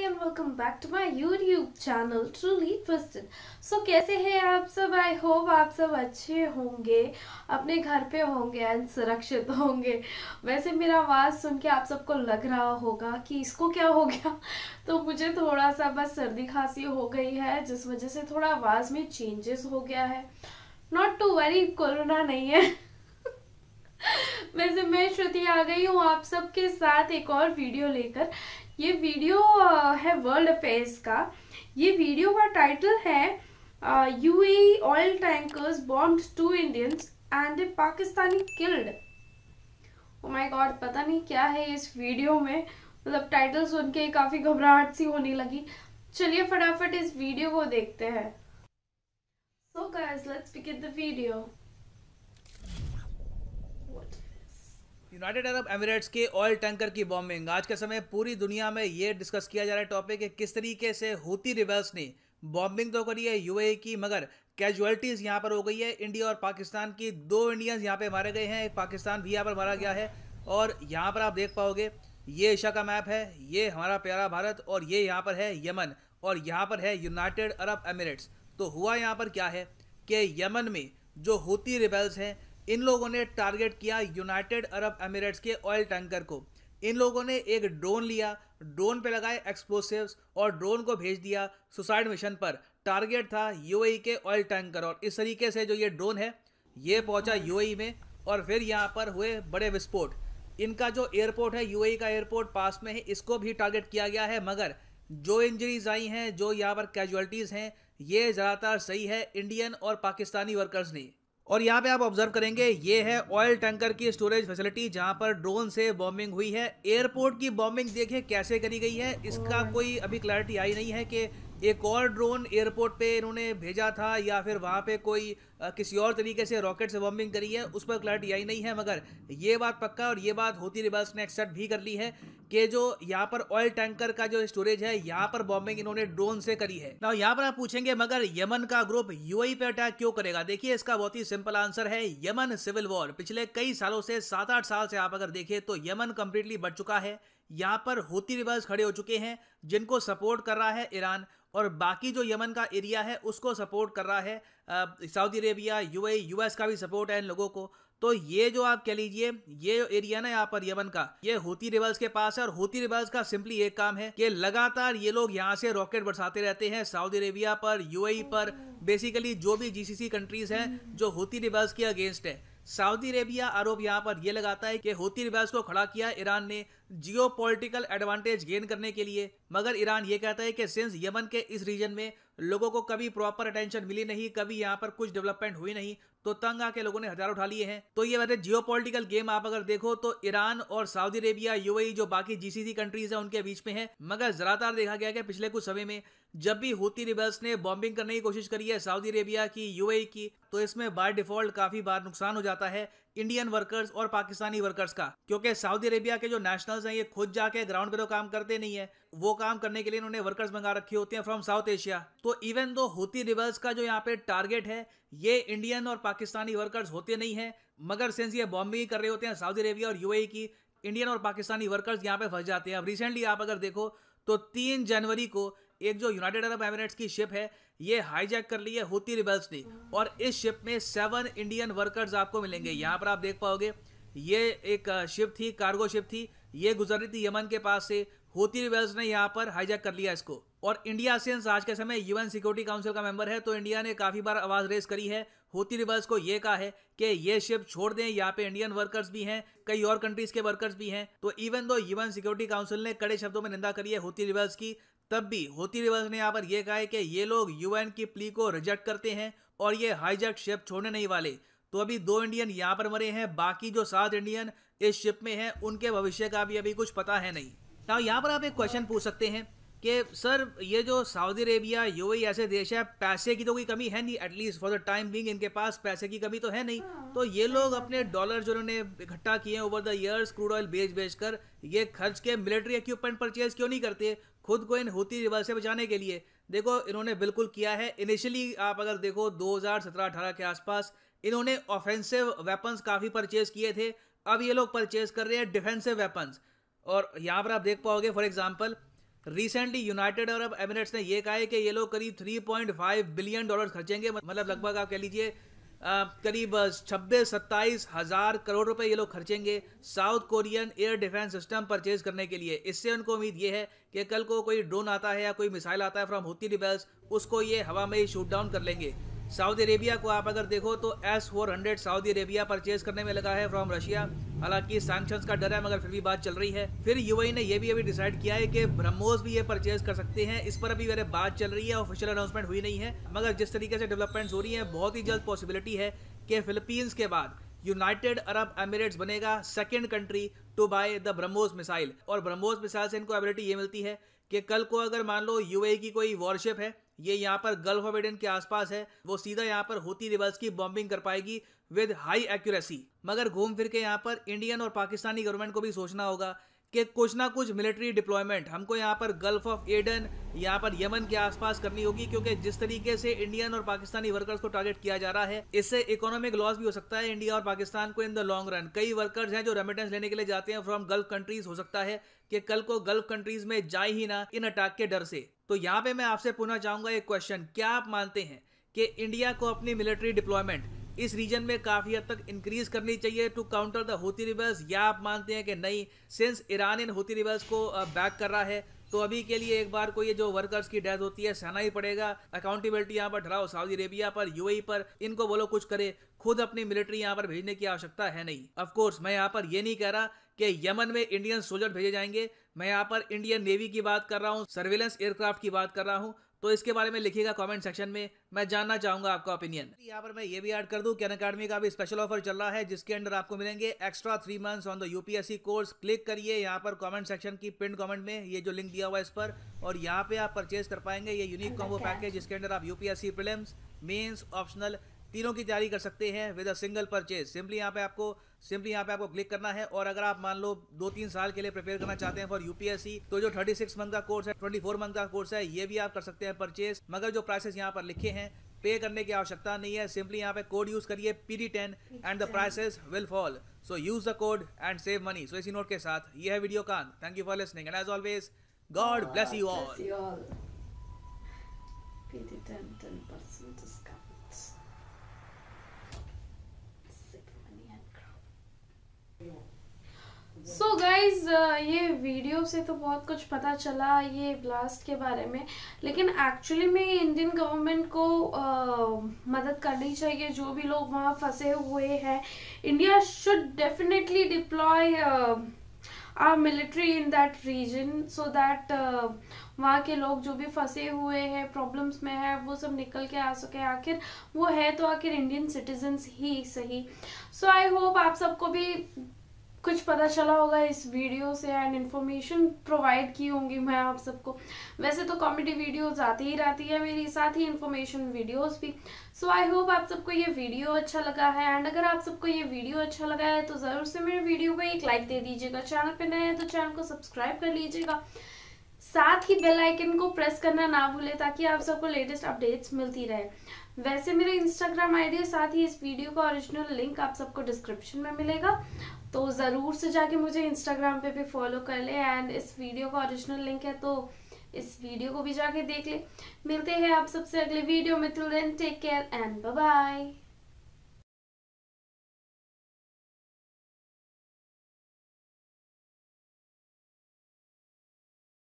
and welcome back to my YouTube channel Truly Twisted। कैसे हैं आप सब? आई होप आप सब अच्छे होंगे, अपने घर पे होंगे एंड सुरक्षित होंगे। वैसे मेरा आवाज सुन के आप सबको लग रहा होगा कि इसको क्या हो गया, तो मुझे थोड़ा सा बस सर्दी खांसी हो गई है, जिस वजह से थोड़ा आवाज में चेंजेस हो गया है। नॉट टू वरी, कोरोना नहीं है। वैसे मैं श्रुति आ गई हूँ आप सबके साथ एक और वीडियो लेकर। ये वीडियो है वर्ल्ड अफेयर्स का। ये वीडियो का टाइटल है UAE oil tankers bombed 2 Indians and A Pakistani killed. Oh my God, पता नहीं क्या है इस वीडियो में, मतलब टाइटल सुन के काफी घबराहट सी होने लगी। चलिए फटाफट इस वीडियो को देखते हैं। So guys, let's begin the video. United Arab Emirates के ऑयल टैंकर की बॉम्बिंग। आज के समय पूरी दुनिया में ये डिस्कस किया जा रहा है टॉपिक कि किस तरीके से हूती रिबेल्स ने बॉम्बिंग तो करी है यूएई की, मगर कैजुअलिटीज यहाँ पर हो गई है। इंडिया और पाकिस्तान की 2 इंडियंस यहाँ पे मारे गए हैं, एक पाकिस्तान भी यहाँ पर मारा गया है। और यहाँ पर आप देख पाओगे ये एशिया का मैप है, ये हमारा प्यारा भारत, और ये यहाँ पर है यमन, और यहाँ पर है यूनाइटेड अरब एमिरेट्स। तो हुआ यहाँ पर क्या है कि यमन में जो हूती रिबेल्स हैं, इन लोगों ने टारगेट किया यूनाइटेड अरब एमिरेट्स के ऑयल टैंकर को। इन लोगों ने एक ड्रोन लिया, ड्रोन पे लगाए एक्सप्लोसिव्स और ड्रोन को भेज दिया सुसाइड मिशन पर। टारगेट था यूएई के ऑयल टैंकर, और इस तरीके से जो ये ड्रोन है ये पहुंचा यूएई में, और फिर यहाँ पर हुए बड़े विस्फोट। इनका जो एयरपोर्ट है, यूएई का एयरपोर्ट पास में है, इसको भी टारगेट किया गया है। मगर जो इंजरीज आई हैं, जो यहाँ पर कैजुअलिटीज़ हैं, ये ज़्यादातर सही है इंडियन और पाकिस्तानी वर्कर्स ने। और यहाँ पे आप ऑब्जर्व करेंगे ये है ऑयल टैंकर की स्टोरेज फैसिलिटी, जहाँ पर ड्रोन से बॉम्बिंग हुई है। एयरपोर्ट की बॉम्बिंग देखिए कैसे करी गई है, इसका कोई अभी क्लैरिटी आई नहीं है कि एक और ड्रोन एयरपोर्ट पे इन्होंने भेजा था या फिर वहाँ पे कोई किसी और तरीके से रॉकेट से बॉम्बिंग करी है, उस पर क्लैरिटी आई नहीं है। मगर ये बात पक्का, और ये बात हूती रिबेल्स ने एक्सेप्ट भी कर ली है कि जो यहाँ पर ऑयल टैंकर का जो स्टोरेज है, यहाँ पर बॉम्बिंग इन्होंने ड्रोन से करी है। ना यहाँ पर आप पूछेंगे मगर यमन का ग्रुप यूएई पे अटैक क्यों करेगा? देखिए इसका बहुत ही सिंपल आंसर है, यमन सिविल वॉर पिछले कई सालों से 7-8 साल से आप अगर देखें तो यमन कंप्लीटली बढ़ चुका है। यहाँ पर हूती रिबेल्स खड़े हो चुके हैं, जिनको सपोर्ट कर रहा है ईरान, और बाकी जो यमन का एरिया है उसको सपोर्ट कर रहा है सऊदी अरेबिया, यूएई, यूएस का भी सपोर्ट है इन लोगों को। तो ये जो आप कह लीजिए ये एरिया ना यहाँ पर यमन का, ये हूती रिबेल्स के पास है। और हूती रिबेल्स का सिंपली एक काम है कि लगातार ये लोग यहाँ से रॉकेट बरसाते रहते हैं सऊदी अरेबिया पर, यूएई पर, बेसिकली जो भी जीसीसी कंट्रीज हैं जो हूती रिबेल्स के अगेंस्ट है। सऊदी अरेबिया आरोप यहाँ पर यह लगाता है कि हूती रिबेल्स को खड़ा किया ईरान ने जियोपॉलिटिकल एडवांटेज गेन करने के लिए। मगर ईरान ये कहता है कि सिंस यमन के इस रीजन में लोगों को कभी प्रॉपर अटेंशन मिली नहीं, कभी यहाँ पर कुछ डेवलपमेंट हुई नहीं, तो तंग आके लोगों ने हथियार उठा लिए हैं। तो ये वैसे जियोपॉलिटिकल गेम आप अगर देखो तो ईरान और सऊदी अरेबिया, यूएई, जो बाकी जीसीसी कंट्रीज हैं उनके बीच में है। मगर ज्यादातर देखा गया कि पिछले कुछ समय में जब भी हूती रिबेल्स ने बॉम्बिंग करने की कोशिश करी है सऊदी अरेबिया की, यूएई की, तो इसमें बाय डिफॉल्ट काफी बार नुकसान हो जाता है इंडियन वर्कर्स और पाकिस्तानी वर्कर्स का। क्योंकि सऊदी अरेबिया के जो नेशनल्स हैं ये खुद जाके ग्राउंड पे तो काम करते नहीं है, वो काम करने के लिए इन्होंने वर्कर्स मंगा रखे होते हैं फ्रॉम साउथ एशिया। तो इवन दो हूती रिबेल्स का जो यहाँ पे टारगेट है ये इंडियन और पाकिस्तानी वर्कर्स होते नहीं है, मगर सिंस ये बॉम्बिंग कर रहे होते हैं सऊदी अरेबिया और यूएई की, इंडियन और पाकिस्तानी वर्कर्स यहाँ पे फंस जाते हैं। अब रिसेंटली आप अगर देखो तो 3 जनवरी को एक जो यूनाइटेड अरब एमिरेट्स की शिप है ये हाईजैक कर ली है हूती रिबेल्स ने, और इस शिप में 7 इंडियन वर्कर्स आपको मिलेंगे। यहाँ पर आप देख पाओगे ये एक शिप थी, कार्गो शिप थी, ये गुजर रही थी यमन के पास से, हूती रिबेल्स ने यहाँ पर हाईजैक कर लिया इसको। और इंडिया सिंस आज के समय यूएन सिक्योरिटी काउंसिल का मेंबर है, तो इंडिया ने काफी बार आवाज रेस करी है हूती रिबेल्स को, ये कहा है कि ये शिप छोड़ दें, यहाँ पे इंडियन वर्कर्स भी हैं, कई और कंट्रीज के वर्कर्स भी हैं। तो even though UN security council ने कड़े शब्दों में निंदा करी है हूती रिबेल्स की, तब भी हूती रिबेल्स ने यहाँ पर यह कहा है कि ये लोग यूएन की प्ली को रिजेक्ट करते हैं और ये हाईजैक शिप छोड़ने नहीं वाले। तो अभी 2 इंडियन यहाँ पर मरे हैं, बाकी जो 7 इंडियन इस शिप में हैं उनके भविष्य का भी अभी कुछ पता है नहीं। now यहाँ पर आप एक क्वेश्चन पूछ सकते हैं कि सर ये जो सऊदी अरेबिया, यूएई ऐसे देश है, पैसे की तो कोई कमी है नहीं, at least for the time being इनके पास पैसे की कमी तो है नहीं, तो ये लोग अपने डॉलर जो उन्होंने इकट्ठा किए हैं over the years crude oil बेच कर, ये खर्च के मिलिट्री इक्विपमेंट परचेज क्यों नहीं करते खुद को इन हूती रिबेल्स से बचाने के लिए? देखो इन्होंने बिल्कुल किया है। इनिशियली आप अगर देखो 2017-18 के आसपास इन्होंने ऑफेंसिव वेपन्स काफी परचेज किए थे, अब ये लोग परचेज कर रहे हैं डिफेंसिव वेपन्स। और यहाँ पर आप देख पाओगे for example recently United Arab Emirates ने यह कहा है कि ये लोग करीब $3.5 बिलियन खर्चेंगे, मतलब लगभग आप कह लीजिए करीब 26-27 हजार करोड़ रुपए ये लोग खर्चेंगे South Korean air defence system purchase करने के लिए। इससे उनको उम्मीद ये है कि कल को कोई ड्रोन आता है या कोई मिसाइल आता है फ्रॉम हुती रिबेल्स, उसको ये हवा में ही शूट डाउन कर लेंगे। सऊदी अरेबिया को आप अगर देखो तो S-400 सऊदी अरेबिया परचेज करने में लगा है फ्रॉम रशिया। हालांकि सैंक्शंस का डर है मगर फिर भी बात चल रही है। फिर यूएई ने यह भी अभी डिसाइड किया है कि ब्रह्मोस भी ये परचेज कर सकते हैं। इस पर अभी मेरे बात चल रही है, ऑफिशियल अनाउंसमेंट हुई नहीं है, मगर जिस तरीके से डेवलपमेंट्स हो रही है बहुत ही जल्द पॉसिबिलिटी है कि फिलीपींस के बाद यूनाइटेड अरब एमिरेट्स बनेगा second country to buy the BrahMos missile. और ब्रह्मोस मिसाइल से इनको एबिलिटी ये मिलती है कि कल को अगर मान लो यूएई की कोई वॉरशिप है, ये यहाँ पर गल्फ ऑफ एडन के आसपास है, वो सीधा यहाँ पर हुती रिबेल्स की बॉम्बिंग कर पाएगी विद हाई एक्यूरेसी। मगर घूम फिर के यहाँ पर इंडियन और पाकिस्तानी गवर्नमेंट को भी सोचना होगा कि कुछ ना कुछ मिलिट्री डिप्लॉयमेंट हमको यहाँ पर गल्फ ऑफ एडन, यहाँ पर यमन के आसपास करनी होगी, क्योंकि जिस तरीके से इंडियन और पाकिस्तानी वर्कर्स को टारगेट किया जा रहा है इससे इकोनॉमिक लॉस भी हो सकता है इंडिया और पाकिस्तान को इन द लॉन्ग रन। कई वर्कर्स हैं जो रेमिटेंस लेने के लिए जाते हैं फ्रॉम गल्फ कंट्रीज, हो सकता है कि कल को गल्फ कंट्रीज में जाए ही ना इन अटैक के डर से। तो यहाँ पे मैं आपसे पूछना चाहूंगा एक क्वेश्चन, क्या आप मानते हैं कि इंडिया को अपनी मिलिट्री डिप्लॉयमेंट इस रीजन में काफी हद तक इंक्रीज करनी चाहिए to counter the Houthi rebels, या आप मानते हैं कि नहीं, सिंस ईरान इन हुती रिबेल्स को बैक कर रहा है तो अभी के लिए एक बार को ये जो वर्कर्स की डेथ होती है सहना ही पड़ेगा। अकाउंटेबिलिटी यहाँ पर ढराओ सऊदी अरेबिया पर, यूएई पर, इनको बोलो कुछ करे, खुद अपनी मिलिट्री यहाँ पर भेजने की आवश्यकता है नहीं। ऑफ कोर्स मैं यहाँ पर ये नहीं कह रहा कि यमन में इंडियन सोल्जर भेजे जाएंगे, मैं यहाँ पर इंडियन नेवी की बात कर रहा हूँ, सर्विलेंस एयरक्राफ्ट की बात कर रहा हूँ। तो इसके बारे में लिखिएगा कमेंट सेक्शन में, मैं जानना चाहूंगा आपका ओपिनियन। यहाँ पर मैं ये भी ऐड कर दूं कि अनअकैडमी का भी स्पेशल ऑफर चल रहा है जिसके अंदर आपको मिलेंगे extra 3 months on the UPSC course. Click करिए यहाँ पर कमेंट सेक्शन की पिन कमेंट में ये जो लिंक दिया हुआ है इस पर, और यहाँ पे आप परचेज कर पाएंगे ये यूनिक कॉम्बो पैकेज जिसके अंदर आप यूपीएससी प्रीलिम्स, मेंस, ऑप्शनल तीनों की तैयारी कर सकते हैं with a single purchase. Simply यहाँ पे आपको क्लिक करना है। और अगर आप मान लो 2-3 साल के लिए प्रिपेयर करना चाहते हैं फॉर यूपीएससी, तो जो 36 मंथ का कोर्स है, 24 मंथ का कोर्स है, ये भी आप कर सकते हैं परचेज। मगर जो प्राइसेस यहाँ पर लिखे हैं पे करने की आवश्यकता नहीं है, सिंपली यहाँ पे कोड यूज करिए PD10 and the prices will fall, so use the code and save money. So इसी नोट के साथ ये है वीडियो कांत। Thank you for listening and as always God bless you all. PD10 10% discount. So guys ये video से तो बहुत कुछ पता चला ये ब्लास्ट के बारे में, लेकिन एक्चुअली में इंडियन गवर्नमेंट को मदद करनी चाहिए। जो भी लोग वहाँ फंसे हुए हैं, India should definitely deploy our military in that region so that वहाँ के लोग जो भी फंसे हुए हैं, प्रॉब्लम्स में है, वो सब निकल के आ सके। आखिर वो है तो आखिर इंडियन सिटीजन्स ही सही। सो आई होप आप सबको भी कुछ पता चला होगा इस वीडियो से एंड इन्फॉर्मेशन प्रोवाइड की होंगी मैं आप सबको। वैसे तो कॉमेडी वीडियोस आती ही रहती है मेरी, साथ ही इन्फॉर्मेशन वीडियोस भी। सो आई होप आप सबको ये वीडियो अच्छा लगा है, एंड अगर आप सबको ये वीडियो अच्छा लगा है तो जरूर से मेरे वीडियो को एक लाइक दे दीजिएगा। चैनल पे नए हैं तो चैनल को सब्सक्राइब कर लीजिएगा, साथ ही बेल आइकन को प्रेस करना ना भूले ताकि आप सबको लेटेस्ट अपडेट्स मिलती रहे। वैसे मेरे इंस्टाग्राम आईडी, साथ ही इस वीडियो का ओरिजिनल लिंक आप सबको डिस्क्रिप्शन में मिलेगा, तो ज़रूर से जाके मुझे इंस्टाग्राम पे भी फॉलो कर ले। एंड इस वीडियो का ओरिजिनल लिंक है तो इस वीडियो को भी जाके देख ले। मिलते हैं आप सबसे अगले वीडियो में। Till then take care and bye bye.